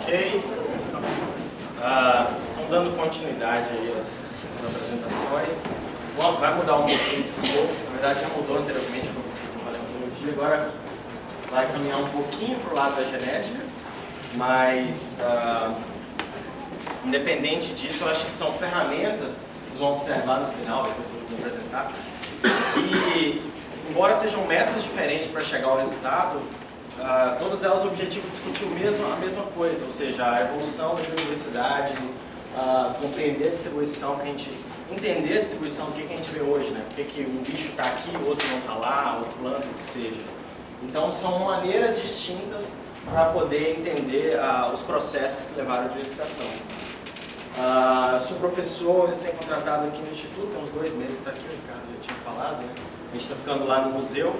Ok. Estão dando continuidade aí às apresentações. Vai mudar um pouquinho de escopo. Na verdade já mudou anteriormente com a paleontologia. Agora vai caminhar um pouquinho para o lado da genética. Mas, independente disso, eu acho que são ferramentas que vocês vão observar no final, depois eu vou apresentar, que, embora sejam métodos diferentes para chegar ao resultado, todas elas o objetivo é discutir a mesma coisa, ou seja, a evolução da biodiversidade, compreender a distribuição, entender a distribuição do que a gente vê hoje, né? Por que um bicho está aqui, o outro não está lá, ou planta, o que seja. Então são maneiras distintas para poder entender os processos que levaram à diversificação. Sou professor recém-contratado aqui no Instituto, tem uns 2 meses, está aqui, o Ricardo já tinha falado, né? A gente está ficando lá no museu.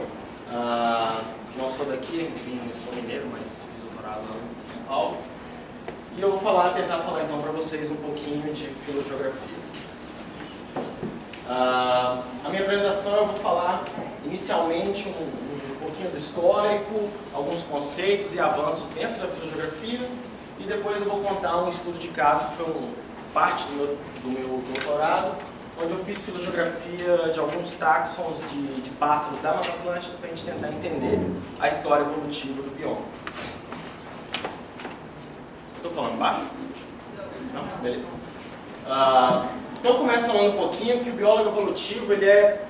Não sou daqui, enfim, eu sou mineiro, mas fiz doutorado lá em São Paulo. E eu vou tentar falar então para vocês um pouquinho de filogeografia. A minha apresentação eu vou falar inicialmente um pouquinho do histórico, alguns conceitos e avanços dentro da filogeografia, e depois eu vou contar um estudo de caso que foi parte do meu doutorado, onde eu fiz filogeografia de alguns táxons de pássaros da Mata Atlântica para a gente tentar entender a história evolutiva do bioma. Estou falando baixo? Não? Beleza. Então eu começo falando um pouquinho que o biólogo evolutivo ele é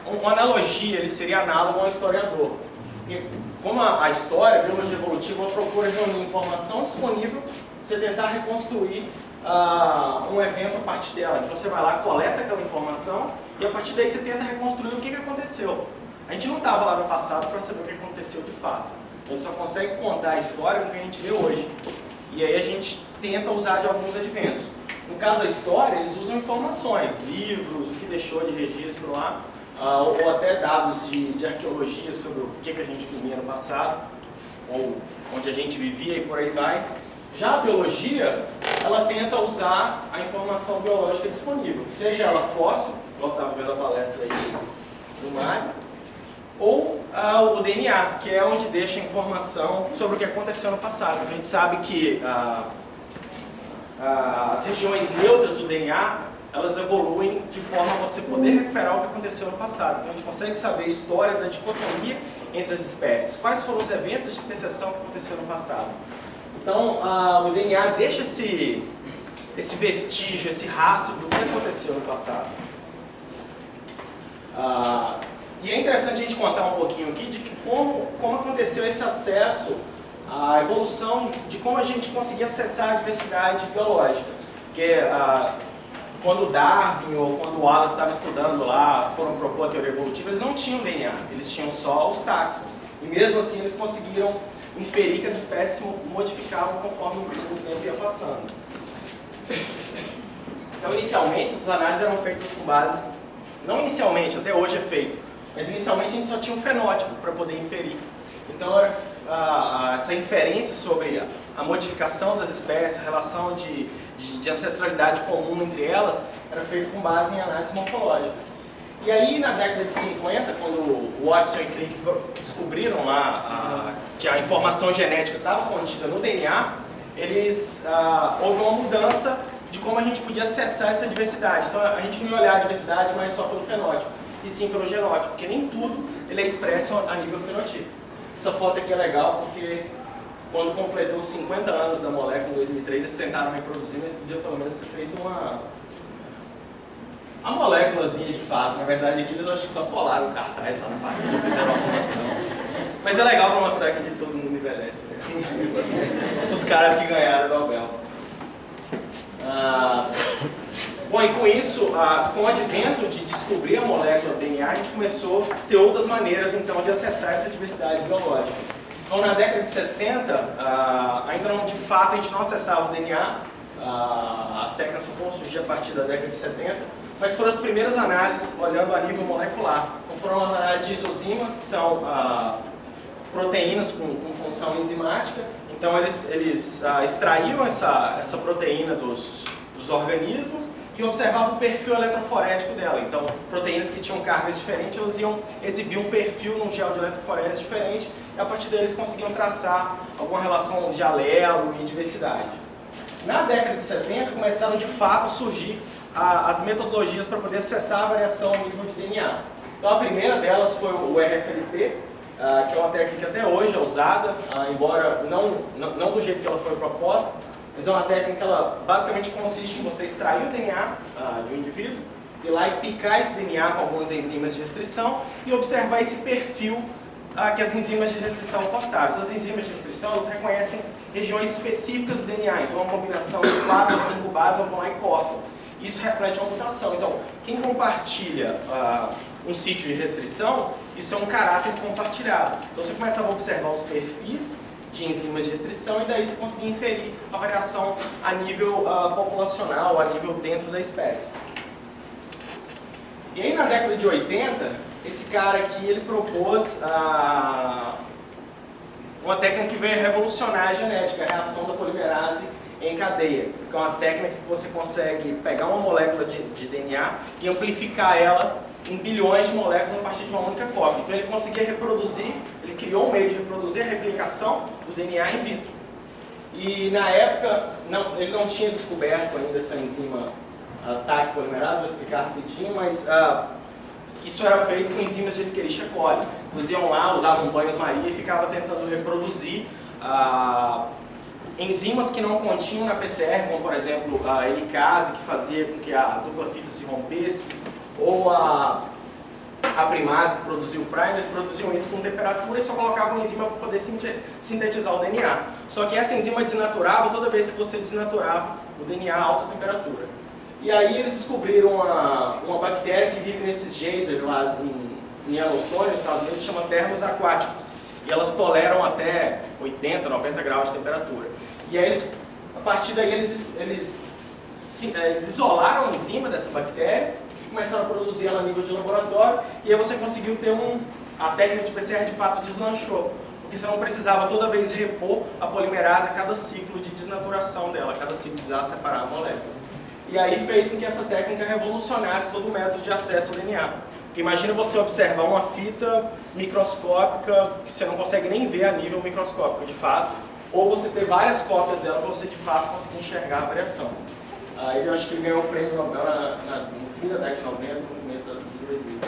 uma analogia, ele seria análogo a um historiador. Porque, como a história, a biologia evolutiva, procura reunir informação disponível para você tentar reconstruir um evento a partir dela. Então você vai lá, coleta aquela informação e a partir daí você tenta reconstruir o que aconteceu. A gente não estava lá no passado para saber o que aconteceu de fato. A gente só consegue contar a história com o que a gente vê hoje. E aí a gente tenta usar de alguns adventos. No caso da história, eles usam informações, livros, o que deixou de registro lá, ou até dados de arqueologia sobre o que a gente comia no passado, ou onde a gente vivia e por aí vai. Já a biologia, ela tenta usar a informação biológica disponível, seja ela fóssil, nós estávamos vendo a palestra aí do Mário, ou o DNA, que é onde deixa informação sobre o que aconteceu no passado. Então, a gente sabe que as regiões neutras do DNA, elas evoluem de forma a você poder recuperar o que aconteceu no passado. Então a gente consegue saber a história da dicotomia entre as espécies. Quais foram os eventos de especiação que aconteceram no passado. Então o DNA deixa esse vestígio, esse rastro do que aconteceu no passado. E é interessante a gente contar um pouquinho aqui de como aconteceu esse acesso à evolução, de como a gente conseguia acessar a diversidade biológica. Porque quando Darwin ou quando Wallace estava estudando lá, foram propor a teoria evolutiva, eles não tinham DNA, eles tinham só os táxons. E mesmo assim eles conseguiram inferir que as espécies se modificavam conforme o tempo ia passando. Então inicialmente essas análises eram feitas com base, não inicialmente, até hoje é feito, mas inicialmente a gente só tinha um fenótipo para poder inferir. Então essa inferência sobre a modificação das espécies, a relação de ancestralidade comum entre elas, era feita com base em análises morfológicas. E aí, na década de 50, quando Watson e Crick descobriram lá que a informação genética estava contida no DNA, houve uma mudança de como a gente podia acessar essa diversidade. Então, a gente não ia olhar a diversidade mais só pelo fenótipo, e sim pelo genótipo, porque nem tudo ele é expresso a nível fenotipo. Essa foto aqui é legal porque quando completou 50 anos da molécula em 2003, eles tentaram reproduzir, mas podia pelo menos ter feito uma moléculazinha de fato. Na verdade, aqui eles acho que só colaram um cartaz lá na parede, fizeram uma formação. Mas é legal para mostrar que todo mundo envelhece, né? Os caras que ganharam o Nobel. Bom, e com isso, com o advento de descobrir a molécula do DNA, a gente começou a ter outras maneiras então de acessar essa diversidade biológica. Então, na década de 60, ainda não, de fato, a gente não acessava o DNA, as técnicas só vão surgir a partir da década de 70, mas foram as primeiras análises olhando a nível molecular. Então, foram as análises de isozimas, que são proteínas com função enzimática. Então, eles extraíam essa proteína dos organismos e observavam o perfil eletroforético dela. Então, proteínas que tinham cargas diferentes, elas iam exibir um perfil num gel de eletroforese diferente, e a partir deles conseguiam traçar alguma relação de alelo e diversidade. Na década de 70 começaram de fato a surgir as metodologias para poder acessar a variação ao nível de DNA. Então a primeira delas foi o RFLP, que é uma técnica que até hoje é usada, embora não do jeito que ela foi proposta, mas é uma técnica que ela basicamente consiste em você extrair o DNA de um indivíduo, ir lá e picar esse DNA com algumas enzimas de restrição e observar esse perfil que as enzimas de restrição cortaram. As enzimas de restrição elas reconhecem regiões específicas do DNA, então uma combinação de 4 a 5 bases vão lá e cortam. Isso reflete uma mutação. Então, quem compartilha um sítio de restrição, isso é um caráter compartilhado. Então você começava a observar os perfis de enzimas de restrição e daí você conseguia inferir a variação a nível populacional, a nível dentro da espécie. E aí na década de 80, esse cara aqui ele propôs uma técnica que veio revolucionar a genética, a reação da polimerase em cadeia, que é uma técnica que você consegue pegar uma molécula de DNA e amplificar ela em bilhões de moléculas a partir de uma única cópia. Então ele conseguia reproduzir, ele criou um meio de reproduzir a replicação do DNA in vitro. E na época, ele não tinha descoberto ainda essa enzima TAC polimerase, vou explicar rapidinho, mas isso era feito com enzimas de Escherichia coli. Eles iam lá, usavam banhos-maria e ficavam tentando reproduzir enzimas que não continham na PCR, como por exemplo a helicase, que fazia com que a dupla fita se rompesse, ou a primase, que produzia o primer. Eles produziam isso com temperatura e só colocavam enzima para poder sintetizar o DNA. Só que essa enzima desnaturava toda vez que você desnaturava o DNA a alta temperatura. E aí eles descobriram uma bactéria que vive nesses geysers lá em Yellowstone, nos Estados Unidos, se chama termos aquáticos. E elas toleram até 80, 90 graus de temperatura. E aí a partir daí eles isolaram a enzima dessa bactéria e começaram a produzir ela a nível de laboratório. E aí você conseguiu ter a técnica de PCR de fato deslanchou. Porque você não precisava toda vez repor a polimerase a cada ciclo de desnaturação dela, a cada ciclo de separar a molécula. E aí fez com que essa técnica revolucionasse todo o método de acesso ao DNA. Porque imagina você observar uma fita microscópica que você não consegue nem ver a nível microscópico, de fato, ou você ter várias cópias dela para você, de fato, conseguir enxergar a variação. Aí eu acho que ele ganhou o prêmio Nobel no fim da década de 90 e no começo da década de 2000.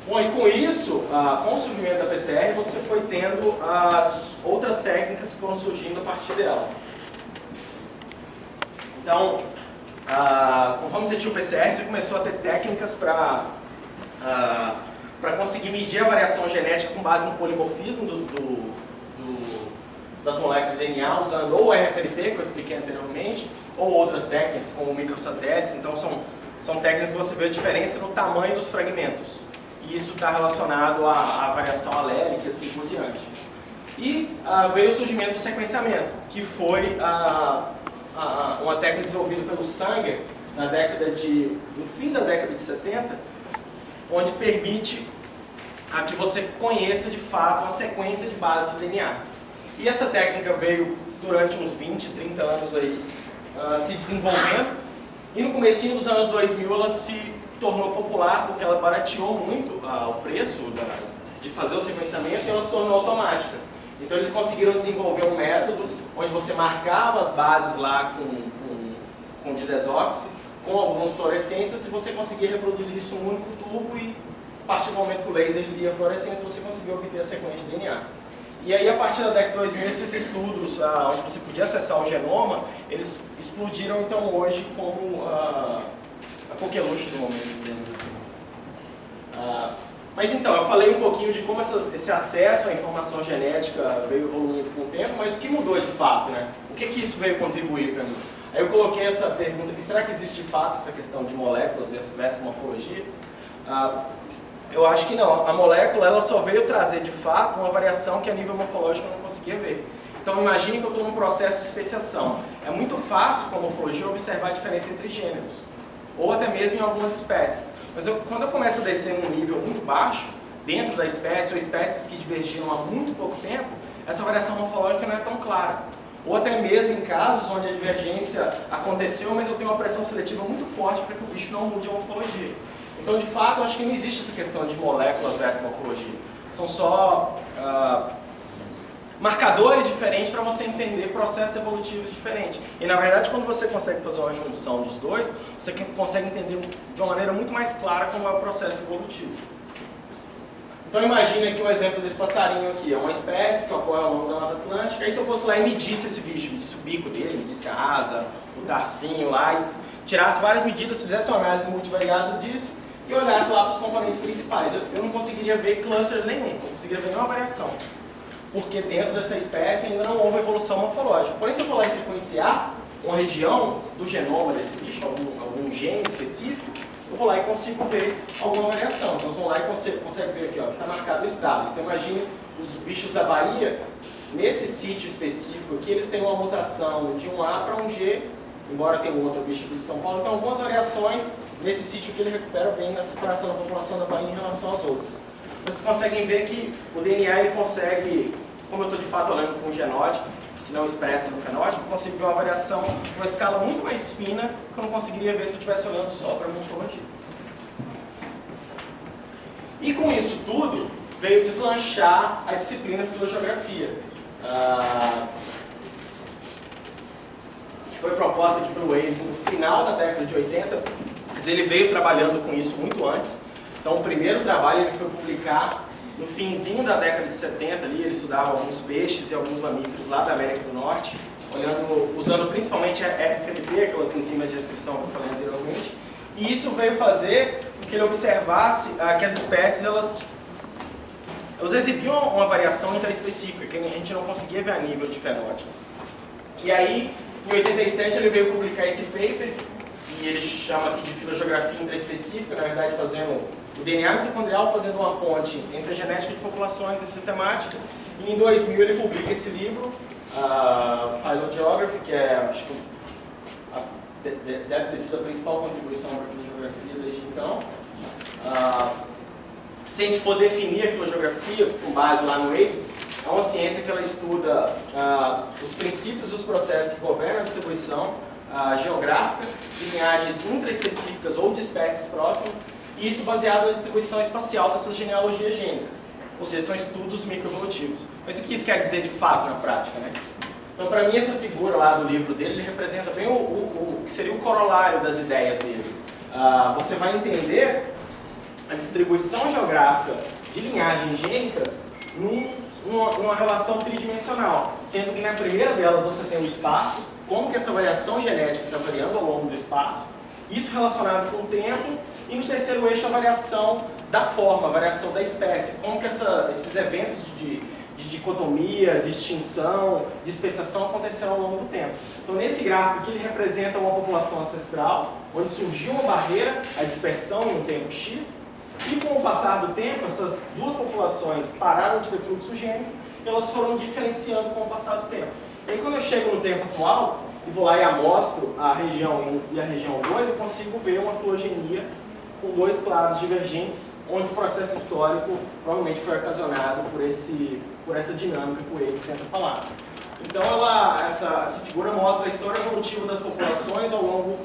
Bom, e com isso, com o surgimento da PCR, você foi tendo as outras técnicas que foram surgindo a partir dela. Então, conforme você tinha o PCR, você começou a ter técnicas para conseguir medir a variação genética com base no polimorfismo das moléculas de DNA, usando ou o RFLP, que eu expliquei anteriormente, ou outras técnicas, como microsatélites. Então, são técnicas que você vê a diferença no tamanho dos fragmentos. E isso está relacionado à variação alélica e assim por diante. E veio o surgimento do sequenciamento, que foi uma técnica desenvolvida pelo Sanger no fim da década de 70, onde permite que você conheça de fato a sequência de base do DNA. E essa técnica veio durante uns 20, 30 anos aí, se desenvolvendo, e no comecinho dos anos 2000 ela se tornou popular porque ela barateou muito o preço de fazer o sequenciamento e ela se tornou automática. Então eles conseguiram desenvolver um método onde você marcava as bases lá com didesoxi, com algumas fluorescências, e você conseguia reproduzir isso num único tubo e, a partir do momento que o laser lia a fluorescência, você conseguia obter a sequência de DNA. E aí, a partir da década de 2000, esses estudos, onde você podia acessar o genoma, eles explodiram, então, hoje, como a coqueluche do momento, digamos assim. Mas então, eu falei um pouquinho de como esse acesso à informação genética veio evoluindo com o tempo, mas o que mudou de fato, né? O que isso veio contribuir para mim? Aí eu coloquei essa pergunta aqui, será que existe de fato essa questão de moléculas versus morfologia? Eu acho que não. A molécula ela só veio trazer de fato uma variação que a nível morfológico eu não conseguia ver. Então imagine que eu estou num processo de especiação. É muito fácil com a morfologia observar a diferença entre gêneros, ou até mesmo em algumas espécies. Mas quando eu começo a descer num nível muito baixo, dentro da espécie, ou espécies que divergiram há muito pouco tempo, essa variação morfológica não é tão clara. Ou até mesmo em casos onde a divergência aconteceu, mas eu tenho uma pressão seletiva muito forte para que o bicho não mude a morfologia. Então, de fato, eu acho que não existe essa questão de moléculas versus morfologia. São só marcadores diferentes para você entender processos evolutivos diferentes. E na verdade, quando você consegue fazer uma junção dos dois, você consegue entender de uma maneira muito mais clara como é o processo evolutivo. Então imagine aqui um exemplo desse passarinho aqui, é uma espécie que ocorre ao longo da Mata Atlântica. Aí se eu fosse lá e medisse esse bicho, medisse o bico dele, medisse a asa, o tarsinho lá, e tirasse várias medidas, fizesse uma análise multivariada disso e olhasse lá para os componentes principais, eu não conseguiria ver clusters nenhum, não conseguiria ver nenhuma variação. Porque dentro dessa espécie ainda não houve evolução morfológica. Porém, se eu for lá e sequenciar uma região do genoma desse bicho, algum gene específico, eu vou lá e consigo ver alguma variação. Então, você vai lá e consegue ver aqui, ó, que está marcado o estado. Então, imagine os bichos da Bahia, nesse sítio específico aqui, eles têm uma mutação de um A para um G, embora tenha um outro bicho aqui de São Paulo. Então, algumas variações nesse sítio que ele recupera bem na separação da população da Bahia em relação aos outros. Vocês conseguem ver que o DNA ele consegue, como eu estou de fato olhando para um genótipo, que não expressa no fenótipo, eu consigo ver uma variação numa escala muito mais fina que eu não conseguiria ver se eu estivesse olhando só para a morfologia. E com isso tudo, veio deslanchar a disciplina filogeografia, que foi proposta aqui pelo Waves no final da década de 80, mas ele veio trabalhando com isso muito antes. Então o primeiro trabalho ele foi publicar no finzinho da década de 70, ali, ele estudava alguns peixes e alguns mamíferos lá da América do Norte, usando principalmente a RFNP, aquelas enzimas de restrição que eu falei anteriormente, e isso veio fazer com que ele observasse que as espécies elas exibiam uma variação intraespecífica, que a gente não conseguia ver a nível de fenótipo. E aí, em 87, ele veio publicar esse paper, e ele chama aqui de filogeografia intraespecífica, na verdade fazendo o DNA mitocondrial fazendo uma ponte entre a genética de populações e sistemática. E em 2000 ele publica esse livro, Phylogeography, que acho que deve ter sido a principal contribuição para a filogeografia desde então. Se a gente for definir a filogeografia com base lá no Waves, é uma ciência que ela estuda os princípios e os processos que governam a distribuição geográfica de linhagens intraespecíficas ou de espécies próximas, e isso baseado na distribuição espacial dessas genealogias gênicas, ou seja, são estudos microevolutivos. Mas o que isso quer dizer de fato na prática, né? Então, para mim, essa figura lá do livro dele, ele representa bem o que seria o corolário das ideias dele. Você vai entender a distribuição geográfica de linhagens gênicas numa relação tridimensional, sendo que na primeira delas você tem o espaço, como que essa variação genética está variando ao longo do espaço, isso relacionado com o tempo, e no terceiro eixo a variação da forma, a variação da espécie, como que esses eventos de dicotomia, de extinção, de especiação aconteceram ao longo do tempo. Então nesse gráfico aqui ele representa uma população ancestral, onde surgiu uma barreira, a dispersão em um tempo X, e com o passar do tempo essas duas populações pararam de ter fluxo gênico e elas foram diferenciando com o passar do tempo. E aí quando eu chego no tempo atual, e vou lá e amostro a região 1 e a região 2, eu consigo ver uma filogenia com dois clados divergentes, onde o processo histórico provavelmente foi ocasionado por essa dinâmica que o Waves tenta falar. Então essa figura mostra a história evolutiva das populações ao longo,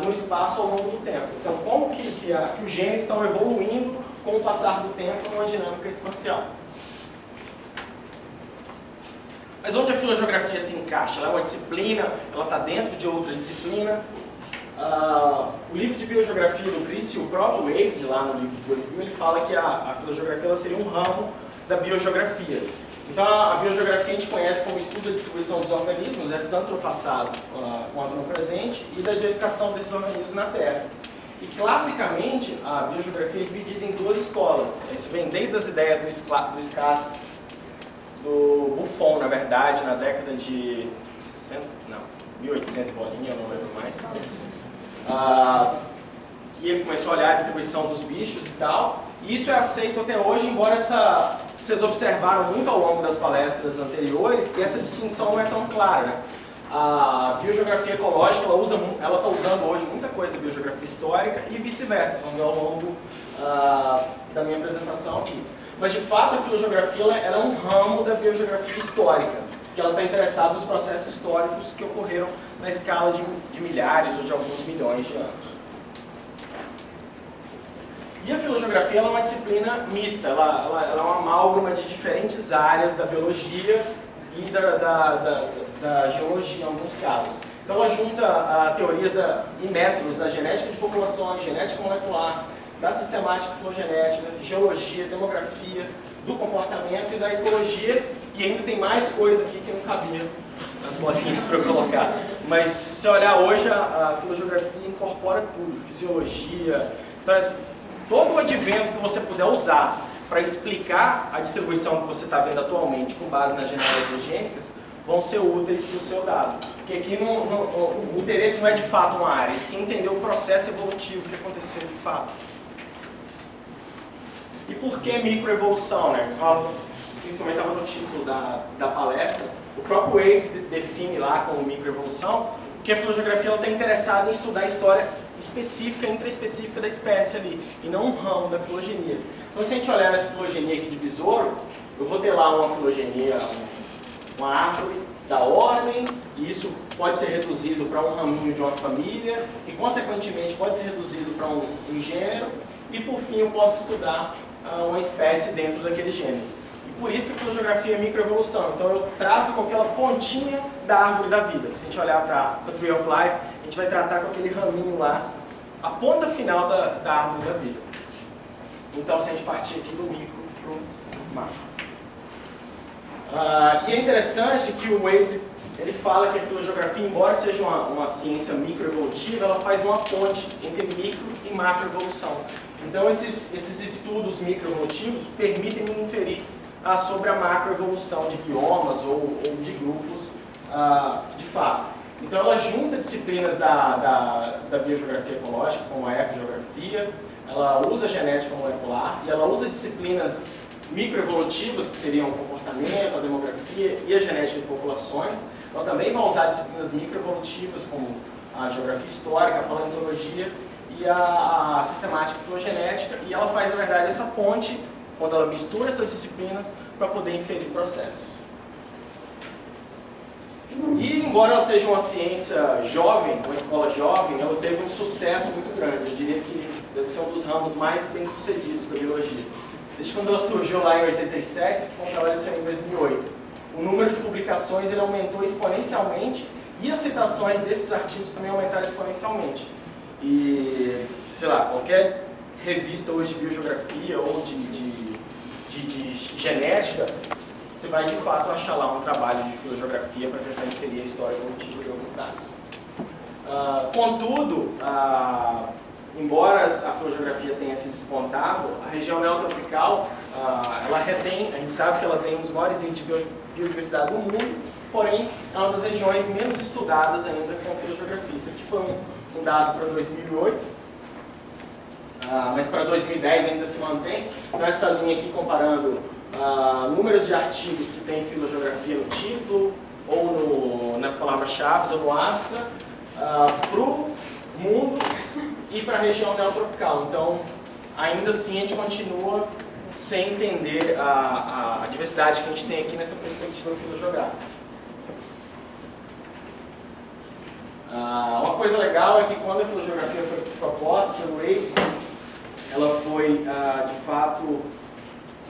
no espaço ao longo do tempo. Então como que os genes estão evoluindo com o passar do tempo numa dinâmica espacial. Mas onde a filogeografia se encaixa? Ela é uma disciplina, ela está dentro de outra disciplina. O livro de biogeografia do Chris e o próprio Waves, lá no livro de 2000, ele fala que a filogeografia ela seria um ramo da biogeografia. Então a biogeografia a gente conhece como estudo da distribuição dos organismos, tanto no passado quanto no presente, e da diversificação desses organismos na Terra. E classicamente a biogeografia é dividida em duas escolas. Isso vem desde as ideias do Buffon, na verdade, na década de 1800 e bolinha, eu não lembro mais. Que ele começou a olhar a distribuição dos bichos e tal. E isso é aceito até hoje, embora vocês observaram muito ao longo das palestras anteriores que essa distinção não é tão clara, né? A biogeografia ecológica, ela está usando hoje muita coisa da biogeografia histórica e vice-versa, vamos ver ao longo da minha apresentação aqui. Mas, de fato, a filogeografia ela é um ramo da biogeografia histórica, que ela está interessada nos processos históricos que ocorreram na escala de milhares ou de alguns milhões de anos. E a filogeografia ela é uma disciplina mista, ela é uma amálgama de diferentes áreas da biologia e da geologia, em alguns casos. Então ela junta teorias e métodos da genética de populações, genética molecular, da sistemática filogenética, geologia, demografia, do comportamento e da ecologia, e ainda tem mais coisa aqui que não cabia nas bolinhas para eu colocar. Mas se você olhar hoje, a filogeografia incorpora tudo, fisiologia, todo o advento que você puder usar para explicar a distribuição que você está vendo atualmente com base nas genealogênicas, vão ser úteis para o seu dado. Porque aqui o interesse não é de fato uma área, e sim entender o processo evolutivo que aconteceu de fato. E por que microevolução, né? Principalmente estava no título da palestra, o próprio Waves define lá como microevolução, porque a filogeografia está interessada em estudar a história específica, intraespecífica da espécie ali, e não um ramo da filogenia. Então se a gente olhar nessa filogenia aqui de besouro, eu vou ter lá uma filogenia, uma árvore da ordem, e isso pode ser reduzido para um raminho de uma família, e consequentemente pode ser reduzido para um gênero, e por fim eu posso estudar uma espécie dentro daquele gênero. E por isso que a filogeografia é microevolução. Então eu trato com aquela pontinha da árvore da vida. Se a gente olhar para a Tree of Life, a gente vai tratar com aquele raminho lá, a ponta final da árvore da vida. Então se a gente partir aqui do micro para o macro. E é interessante que o Waves ele fala que a filogeografia, embora seja uma ciência microevolutiva, ela faz uma ponte entre micro e macroevolução. Então esses estudos microevolutivos permitem me inferir sobre a macroevolução de biomas ou de grupos de fato. Então ela junta disciplinas da biogeografia ecológica, como a ecogeografia, ela usa a genética molecular e ela usa disciplinas microevolutivas, que seriam o comportamento, a demografia e a genética de populações. Ela também vai usar disciplinas microevolutivas, como a geografia histórica, a paleontologia e a sistemática filogenética, e ela faz, na verdade, essa ponte, quando ela mistura essas disciplinas, para poder inferir processos. E, embora ela seja uma ciência jovem, uma escola jovem, ela teve um sucesso muito grande. Eu diria que deve ser um dos ramos mais bem-sucedidos da biologia. Desde quando ela surgiu lá em 87, que foi um trabalho que saiu em 2008. O número de publicações ele aumentou exponencialmente e as citações desses artigos também aumentaram exponencialmente. E, sei lá, qualquer revista hoje de biogeografia ou de genética, você vai de fato achar lá um trabalho de filogeografia para tentar inferir a história evolutiva de alguns dados. Contudo, embora a filogeografia tenha se despontado, a região neotropical, ela retém, a gente sabe que ela tem um dos maiores índices de biodiversidade do mundo, porém é uma das regiões menos estudadas ainda com filogeografia. Isso aqui foi um dado para 2008, mas para 2010 ainda se mantém. Então essa linha aqui comparando números de artigos que tem filogeografia no título, ou nas palavras-chave, ou no abstract, para o mundo e para a região neotropical. Então, ainda assim, a gente continua sem entender a diversidade que a gente tem aqui nessa perspectiva filogeográfica. Uma coisa legal é que quando a filogeografia foi proposta pelo Waves, ela foi, de fato,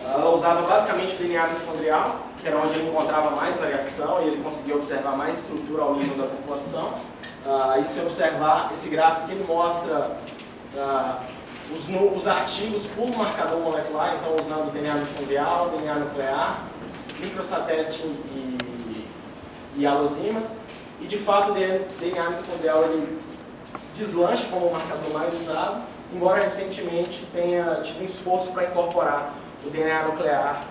ela usava basicamente o DNA mitocondrial, que era onde ele encontrava mais variação e ele conseguia observar mais estrutura ao nível da população. E se observar esse gráfico que ele mostra os artigos por marcador molecular, então usando DNA mitocondrial, DNA nuclear, microsatélite e alozimas, e de fato o DNA mitocondrial ele deslancha como o marcador mais usado, embora recentemente tenha tido um esforço para incorporar o DNA nuclear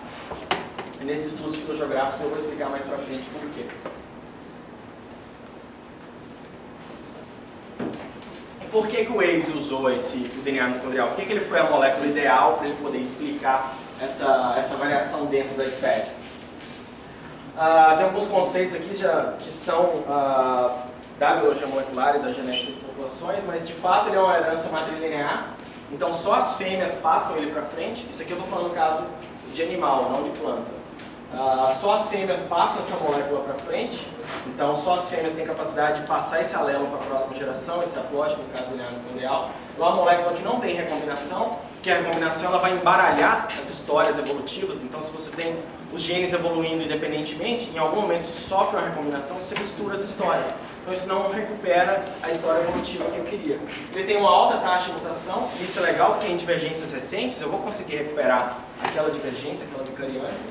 nesses estudos filogeográficos, eu vou explicar mais para frente por quê. Por que o Waves usou o DNA mitocondrial? Por que ele foi a molécula ideal para ele poder explicar essa variação dentro da espécie? Tem alguns conceitos aqui que são da biologia molecular e da genética de populações, mas de fato ele é uma herança matrilinear, então só as fêmeas passam ele para frente. Isso aqui eu estou falando no caso de animal, não de planta. Só as fêmeas passam essa molécula para frente, então só as fêmeas têm capacidade de passar esse alelo para a próxima geração, esse haploide, no caso do DNA mitocondrial. É uma molécula que não tem recombinação, porque porque a recombinação ela vai embaralhar as histórias evolutivas. Então, se você tem os genes evoluindo independentemente, em algum momento você sofre uma recombinação, você mistura as histórias. Então, isso não recupera a história evolutiva que eu queria. Ele tem uma alta taxa de mutação, e isso é legal, porque em divergências recentes eu vou conseguir recuperar aquela divergência, aquela vicariância.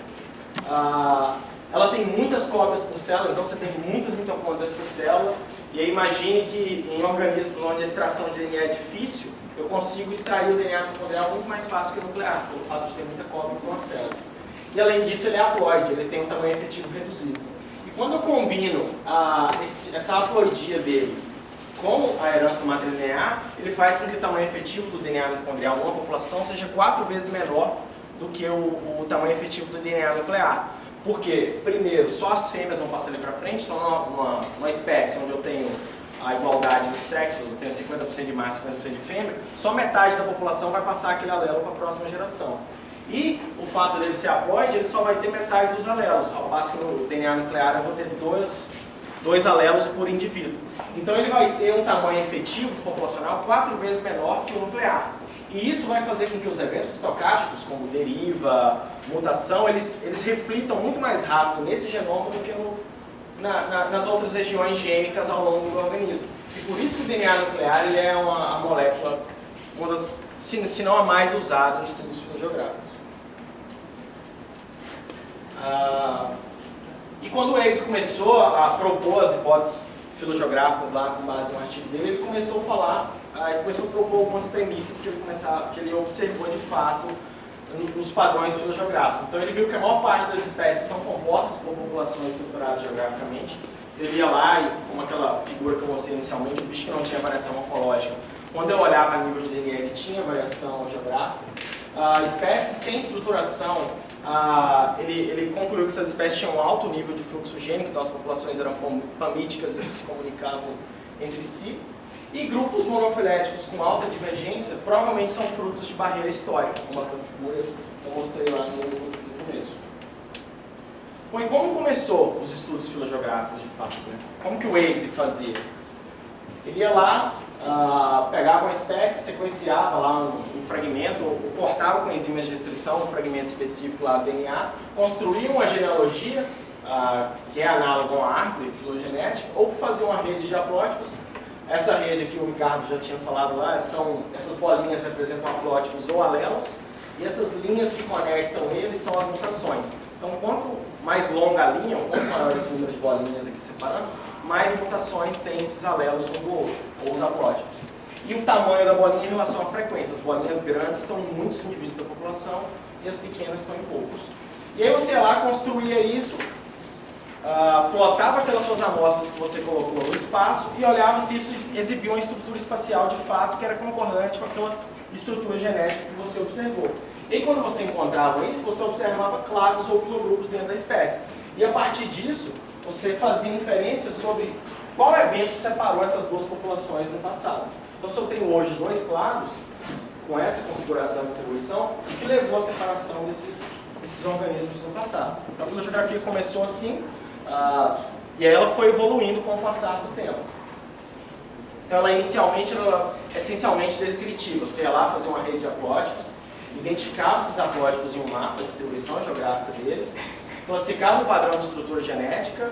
Ela tem muitas cópias por célula, então você tem muitas mitocôndrias por célula. E aí imagine que em organismos onde a extração de DNA é difícil, eu consigo extrair o DNA mitocondrial muito mais fácil que o nuclear, pelo fato de ter muita cópia por uma célula. E além disso, ele é haploide, ele tem um tamanho efetivo reduzido. E quando eu combino essa haploidia dele com a herança matrilinear, ele faz com que o tamanho efetivo do DNA mitocondrial numa população seja 4 vezes menor do que o tamanho efetivo do DNA nuclear. Por quê? Primeiro, só as fêmeas vão passar ali para frente, então numa espécie onde eu tenho a igualdade do sexo, eu tenho 50% de macho e 50% de fêmea, só metade da população vai passar aquele alelo para a próxima geração. E o fato dele ser haploide, ele só vai ter metade dos alelos, ao passo que no DNA nuclear eu vou ter dois alelos por indivíduo. Então ele vai ter um tamanho efetivo populacional 4 vezes menor que o nuclear. E isso vai fazer com que os eventos estocásticos, como deriva, mutação, eles reflitam muito mais rápido nesse genoma do que nas outras regiões gênicas ao longo do organismo. E por isso que o DNA nuclear ele é a molécula, uma das, se não a mais usada em estudos filogeográficos. E quando o Eves começou a propor as hipóteses filogeográficas lá com base no artigo dele, ele começou a falar, começou a propor algumas premissas que ele observou de fato nos padrões filogeográficos. Então ele viu que a maior parte das espécies são compostas por populações estruturadas geograficamente. Ele ia lá e, como aquela figura que eu mostrei inicialmente, o bicho que não tinha variação morfológica, quando eu olhava a nível de DNA, ele tinha variação geográfica. Espécies sem estruturação, ele concluiu que essas espécies tinham um alto nível de fluxo gênico, então as populações eram pamíticas e se comunicavam entre si. E grupos monofiléticos com alta divergência provavelmente são frutos de barreira histórica, como a figura que eu mostrei lá no começo. Bom, e como começou os estudos filogeográficos de fato, né? Como que o Eves fazia? Ele ia lá, pegava uma espécie, sequenciava lá um fragmento, ou cortava com enzimas de restrição um fragmento específico lá do DNA, construía uma genealogia, que é análoga a uma árvore filogenética, ou fazia uma rede de haplótipos. Essa rede aqui, o Ricardo já tinha falado lá, essas bolinhas representam haplótipos ou alelos, e essas linhas que conectam eles são as mutações. Então, quanto mais longa a linha, ou quanto maior esse número de bolinhas aqui separando, mais mutações tem esses alelos um do outro, ou os haplótipos. E o tamanho da bolinha em relação à frequência. As bolinhas grandes estão em muitos indivíduos da população e as pequenas estão em poucos. E aí você ia lá, construía isso, plotava aquelas suas amostras que você colocou no espaço e olhava se isso exibia uma estrutura espacial de fato que era concordante com aquela estrutura genética que você observou. E aí, quando você encontrava isso, você observava clados ou filogrupos dentro da espécie. E a partir disso, você fazia inferências sobre qual evento separou essas duas populações no passado. Então, se eu tenho hoje 2 clados, com essa configuração de distribuição, que levou à separação desses organismos no passado. Então, a filogeografia começou assim, e aí ela foi evoluindo com o passar do tempo. Então, ela inicialmente era essencialmente descritiva. Você ia lá fazer uma rede de haplótipos, identificava esses haplótipos em um mapa, a distribuição geográfica deles, classificava o padrão de estrutura genética,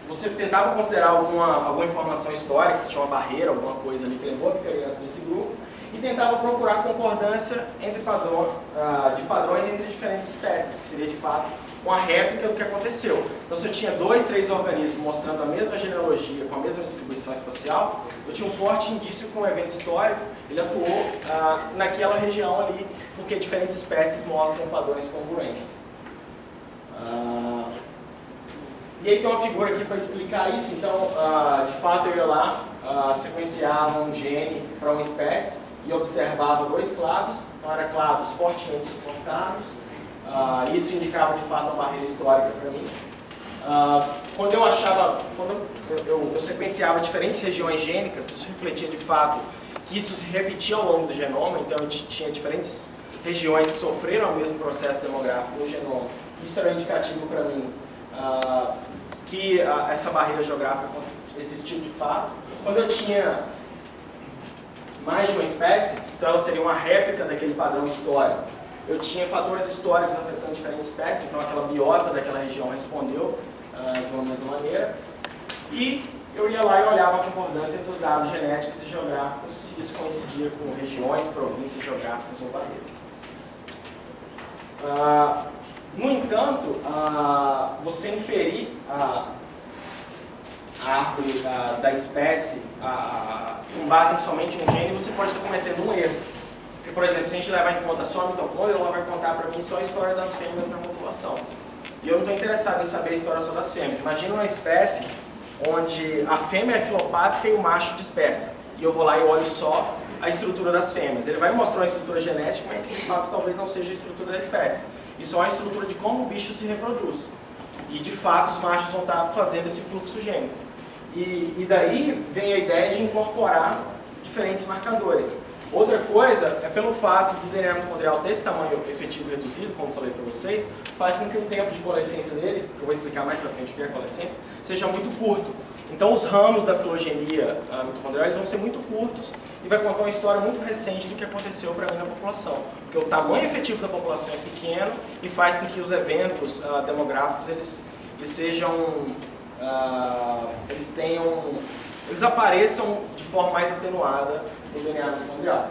você tentava considerar alguma informação histórica, se tinha uma barreira, alguma coisa ali que levou a vicariância desse grupo, e tentava procurar concordância de padrões entre diferentes espécies, que seria de fato uma réplica do que aconteceu. Então, se eu tinha 2, 3 organismos mostrando a mesma genealogia, com a mesma distribuição espacial, eu tinha um forte indício que um evento histórico ele atuou naquela região ali, porque diferentes espécies mostram padrões congruentes. E aí tem uma figura aqui para explicar isso. Então, de fato, eu ia lá, sequenciava um gene para uma espécie e observava 2 clados, então eram clados fortemente suportados. Isso indicava de fato uma barreira histórica para mim. Quando eu sequenciava diferentes regiões gênicas, isso refletia de fato que isso se repetia ao longo do genoma, então eu tinha diferentes regiões que sofreram o mesmo processo demográfico no genoma. Isso era indicativo para mim que essa barreira geográfica existiu de fato. Quando eu tinha mais de uma espécie, então ela seria uma réplica daquele padrão histórico. Eu tinha fatores históricos afetando diferentes espécies, então aquela biota daquela região respondeu de uma mesma maneira. E eu ia lá e olhava a concordância entre os dados genéticos e geográficos, se isso coincidia com regiões, províncias geográficas ou barreiras. No entanto, você inferir a árvore da espécie com base em somente um gene, você pode estar cometendo um erro. Porque, por exemplo, se a gente levar em conta só a mitocôndria, ela vai contar para mim só a história das fêmeas na população. E eu não estou interessado em saber a história só das fêmeas. Imagina uma espécie onde a fêmea é filopátrica e o macho dispersa. E eu vou lá e olho só a estrutura das fêmeas. Ele vai mostrar uma estrutura genética, mas que de fato talvez não seja a estrutura da espécie. E só a estrutura de como o bicho se reproduz. E de fato os machos vão estar fazendo esse fluxo gênico. E daí vem a ideia de incorporar diferentes marcadores. Outra coisa é pelo fato do DNA mitocondrial desse tamanho efetivo reduzido, como falei para vocês, faz com que o tempo de coalescência dele, que eu vou explicar mais para frente o que é coalescência, seja muito curto. Então os ramos da filogenia mitocondrial eles vão ser muito curtos e vai contar uma história muito recente do que aconteceu para mim na população. Porque o tamanho efetivo da população é pequeno e faz com que os eventos demográficos eles apareçam de forma mais atenuada no DNA mitocondrial.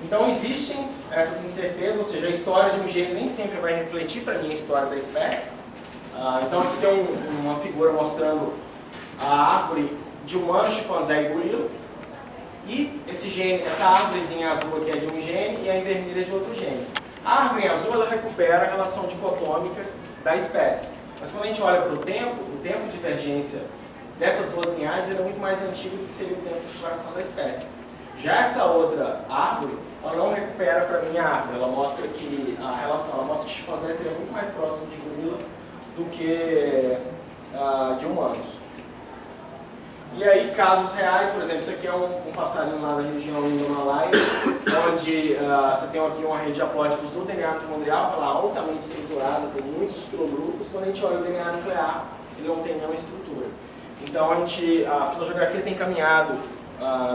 Então existem essas incertezas, ou seja, a história de um gene nem sempre vai refletir para mim a história da espécie. Então aqui tem uma figura mostrando a árvore de humano, chimpanzé e gorila. E essa árvorezinha azul aqui é de um gene e a em vermelho é de outro gene. A árvore em azul ela recupera a relação dicotômica da espécie. Mas quando a gente olha para o tempo de divergência dessas duas linhagens ele é muito mais antigo do que seria o tempo de separação da espécie. Já essa outra árvore, ela não recupera para mim a árvore, ela mostra que a relação, ela mostra que chimpanzé seria muito mais próximo de gorila do que de humanos. E aí, casos reais, por exemplo, isso aqui é um passarinho lá da região Indo-Malaya, onde você tem aqui uma rede de haplótipos do DNA mitocondrial, ela é altamente estruturada, com muitos filogrupos. Quando a gente olha o DNA nuclear, ele não tem nenhuma estrutura. Então, a filogeografia tem caminhado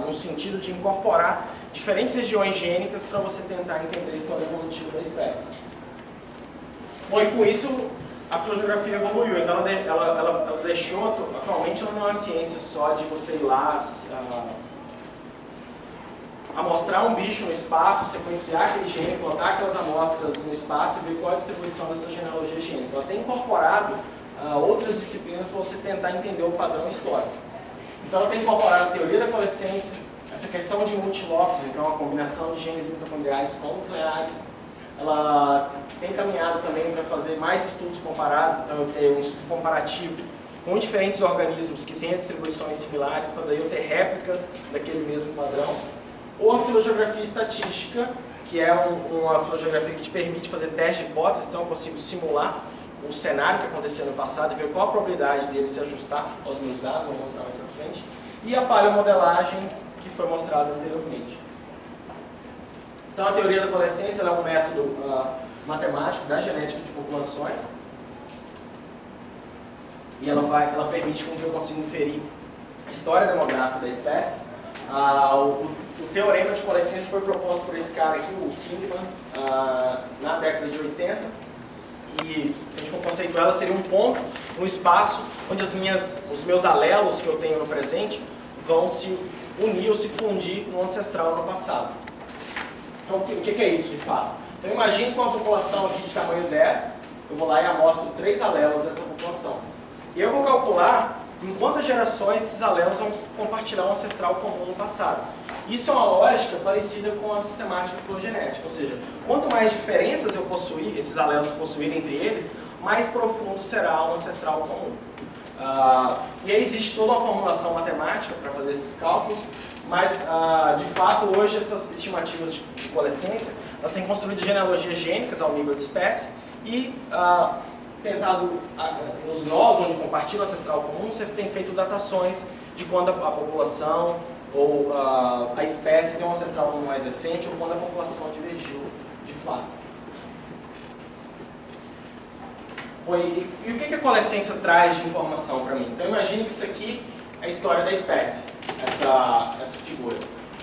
no sentido de incorporar diferentes regiões gênicas para você tentar entender a história evolutiva da espécie. Bom, e com isso, a filogeografia evoluiu, então ela deixou, atualmente ela não é uma ciência só de você ir lá amostrar um bicho no espaço, sequenciar aquele gene, botar aquelas amostras no espaço e ver qual é a distribuição dessa genealogia gênica. Ela tem incorporado outras disciplinas para você tentar entender o padrão histórico. Então ela tem incorporado a teoria da coalescência, essa questão de multilocos, então a combinação de genes mitocondriais com nucleares. Ela tem caminhado também para fazer mais estudos comparados, então eu tenho um estudo comparativo com diferentes organismos que têm distribuições similares, para daí eu ter réplicas daquele mesmo padrão. Ou a filogeografia estatística, que é uma filogeografia que te permite fazer testes de hipóteses, então eu consigo simular o cenário que aconteceu no passado e ver qual a probabilidade dele se ajustar aos meus dados, vou mostrar mais para frente. E a paleomodelagem, que foi mostrado anteriormente. Então a teoria da coalescência é um método matemático da genética de populações e ela permite com que eu consiga inferir a história demográfica da espécie. O teorema de coalescência foi proposto por esse cara aqui, o Kingman, na década de 80 e, se a gente for conceituar, ela seria um ponto no espaço onde os meus alelos que eu tenho no presente vão se unir ou se fundir no ancestral no passado. Então, o que é isso de fato? Então, imagine com uma população aqui de tamanho 10, eu vou lá e amostro 3 alelos dessa população. E eu vou calcular em quantas gerações esses alelos vão compartilhar um ancestral comum no passado. Isso é uma lógica parecida com a sistemática filogenética, ou seja, quanto mais diferenças eu possuir, esses alelos possuírem entre eles, mais profundo será o ancestral comum. E aí existe toda uma formulação matemática para fazer esses cálculos, mas de fato hoje essas estimativas de coalescência elas têm construído genealogias gênicas ao nível de espécie e tentado, nos nós onde compartilha o ancestral comum, você tem feito datações de quando a população ou a espécie tem um ancestral comum mais recente ou quando a população divergiu de fato. E o que a coalescência traz de informação para mim? Então imagine que isso aqui é a história da espécie, essa figura.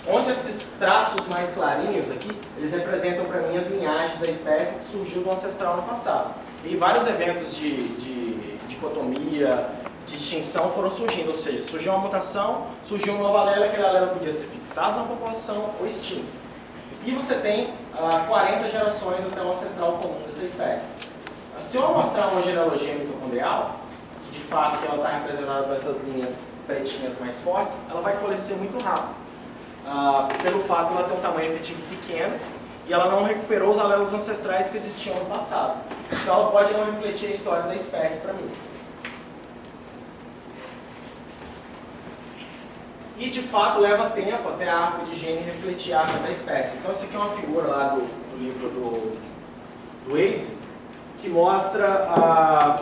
onde esses traços mais clarinhos aqui, eles representam para mim as linhagens da espécie que surgiu do ancestral no passado. E vários eventos de dicotomia, de extinção foram surgindo, ou seja, surgiu uma mutação, surgiu um novo alelo, aquele alelo podia ser fixado na população ou extinto. E você tem 40 gerações até o ancestral comum dessa espécie. Se eu mostrar uma genealogia mitocondrial, de fato que ela está representada por essas linhas pretinhas mais fortes, ela vai coalescer muito rápido. Pelo fato de ela ter um tamanho efetivo pequeno e ela não recuperou os alelos ancestrais que existiam no passado. Então ela pode não refletir a história da espécie para mim. E de fato leva tempo até a árvore de gene refletir a árvore da espécie. Então essa aqui é uma figura lá do livro do Avesey, que mostra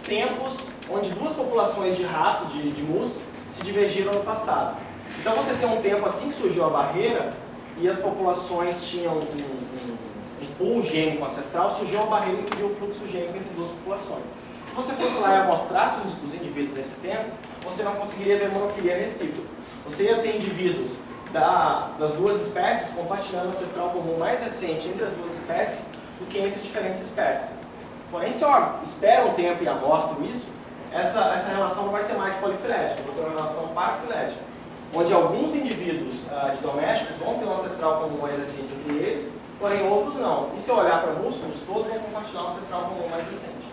tempos onde duas populações de rato, de mus, se divergiram no passado. Então você tem um tempo assim que surgiu a barreira e as populações tinham um pool gênico ancestral, surgiu uma barreira que deu o fluxo gênico entre duas populações. Se você fosse lá e amostrasse os indivíduos nesse tempo, você não conseguiria ver monofilia recíproca. Você ia ter indivíduos das duas espécies compartilhando o ancestral comum mais recente entre as duas espécies do que entre diferentes espécies. Porém, se eu espero um tempo e amostro isso, essa relação não vai ser mais polifilética, vai ter uma relação parafilética, onde alguns indivíduos de domésticos vão ter um ancestral comum mais recente entre eles, porém outros não. E se eu olhar para músculos, todos vão compartilhar um ancestral comum mais recente.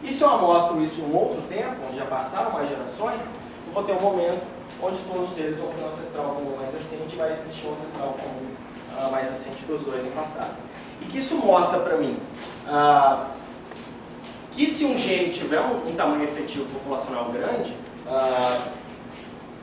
E se eu amostro isso em um outro tempo, onde já passaram mais gerações, eu vou ter um momento onde todos eles vão ter um ancestral comum mais recente e vai existir um ancestral comum mais recente dos dois no passado. E que isso mostra para mim que se um gene tiver um tamanho efetivo populacional grande,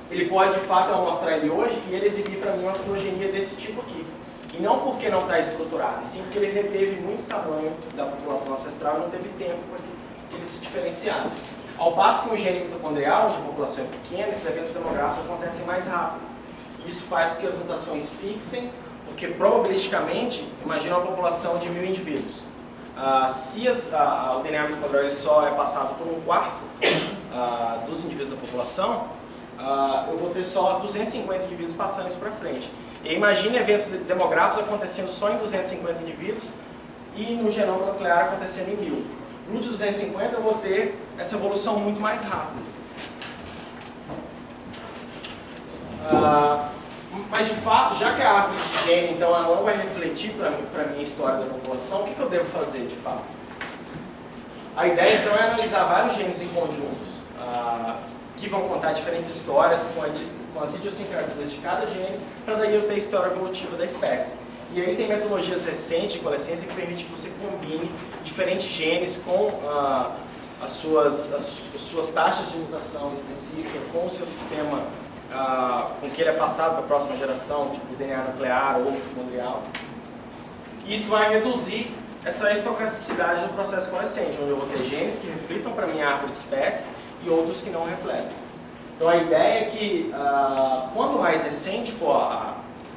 ele pode de fato eu mostrar ele hoje e ele exibir para mim uma filogenia desse tipo aqui. E não porque não está estruturado, sim porque ele reteve muito tamanho da população ancestral e não teve tempo para que ele se diferenciasse. Ao passo que um gene mitocondrial de população pequena, esses eventos demográficos acontecem mais rápido. E isso faz com que as mutações fixem, porque probabilisticamente, imagina uma população de 1000 indivíduos. Se o DNA mitocondrial só é passado por um quarto dos indivíduos da população, eu vou ter só 250 indivíduos passando isso para frente. E imagine eventos demográficos acontecendo só em 250 indivíduos e no genoma nuclear acontecendo em 1000. No de 250 eu vou ter essa evolução muito mais rápida. Mas de fato, já que a árvore de gene então ela não vai refletir para a minha história da população, o que eu devo fazer de fato? A ideia então é analisar vários genes em conjuntos, que vão contar diferentes histórias com as idiosincrasias de cada gene, para daí eu ter a história evolutiva da espécie. E aí tem metodologias recentes de coalescência que permitem que você combine diferentes genes com as suas taxas de mutação específica, com o seu sistema com que ele é passado para a próxima geração, tipo DNA nuclear ou mitocondrial. E isso vai reduzir essa estocasticidade do processo coalescente, onde eu vou ter genes que reflitam para a minha árvore de espécie e outros que não refletem. Então a ideia é que quanto mais recente for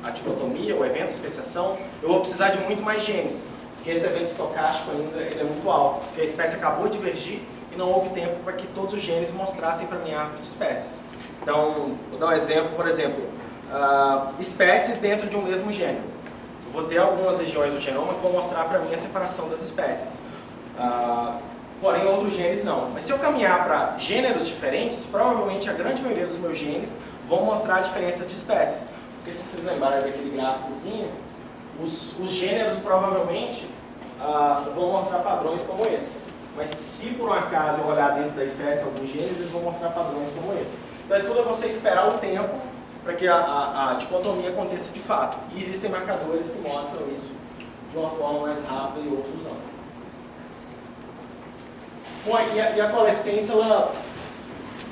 a dicotomia, o evento de especiação, eu vou precisar de muito mais genes, porque esse evento estocástico ainda ele é muito alto, porque a espécie acabou de divergir e não houve tempo para que todos os genes mostrassem para a minha árvore de espécie. Então, vou dar um exemplo, por exemplo, espécies dentro de um mesmo gênero. Eu vou ter algumas regiões do genoma que vão mostrar para mim a separação das espécies, porém outros genes não. Mas se eu caminhar para gêneros diferentes, provavelmente a grande maioria dos meus genes vão mostrar a diferença de espécies. Porque se vocês lembrarem daquele gráficozinho, os gêneros provavelmente vão mostrar padrões como esse. Mas se por um acaso eu olhar dentro da espécie alguns genes, eles vão mostrar padrões como esse. Então é tudo você esperar o tempo para que a dicotomia aconteça de fato. E existem marcadores que mostram isso de uma forma mais rápida e outros não. Bom, e a coalescência,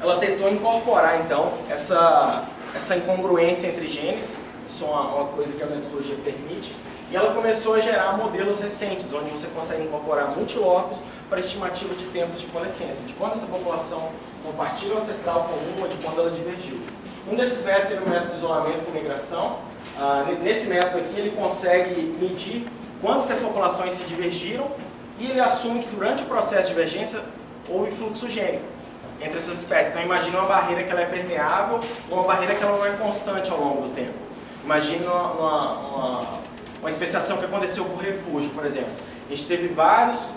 ela tentou incorporar então essa incongruência entre genes, isso é uma coisa que a metodologia permite, e ela começou a gerar modelos recentes, onde você consegue incorporar multilocos para estimativa de tempos de coalescência, de quando essa população compartilha o ancestral comum ou de quando ela divergiu. Um desses métodos seria o método de isolamento com migração. Nesse método aqui ele consegue medir quando que as populações se divergiram e ele assume que durante o processo de divergência houve fluxo gênico. entre essas espécies. Então imagine uma barreira que ela é permeável ou uma barreira que ela não é constante ao longo do tempo. Imagine uma especiação que aconteceu por refúgio, por exemplo. A gente teve vários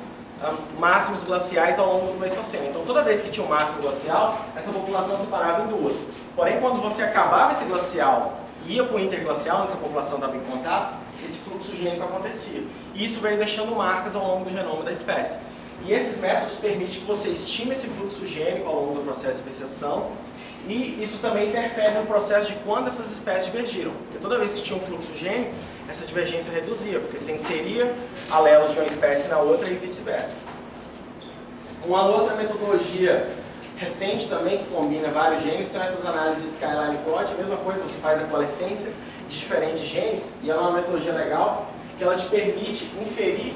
máximos glaciais ao longo do Pleistoceno. Então toda vez que tinha um máximo glacial, essa população se separava em duas. Porém, quando você acabava esse glacial e ia para o interglacial, onde essa população estava em contato, esse fluxo gênico acontecia. E isso veio deixando marcas ao longo do genoma da espécie. E esses métodos permitem que você estime esse fluxo gênico ao longo do processo de especiação, e isso também interfere no processo de quando essas espécies divergiram. Porque toda vez que tinha um fluxo gênico, essa divergência reduzia, porque você inseria alelos de uma espécie na outra e vice-versa. Uma outra metodologia recente também, que combina vários genes, são essas análises de skyline plot. A mesma coisa, você faz a coalescência de diferentes genes, e ela é uma metodologia legal, que ela te permite inferir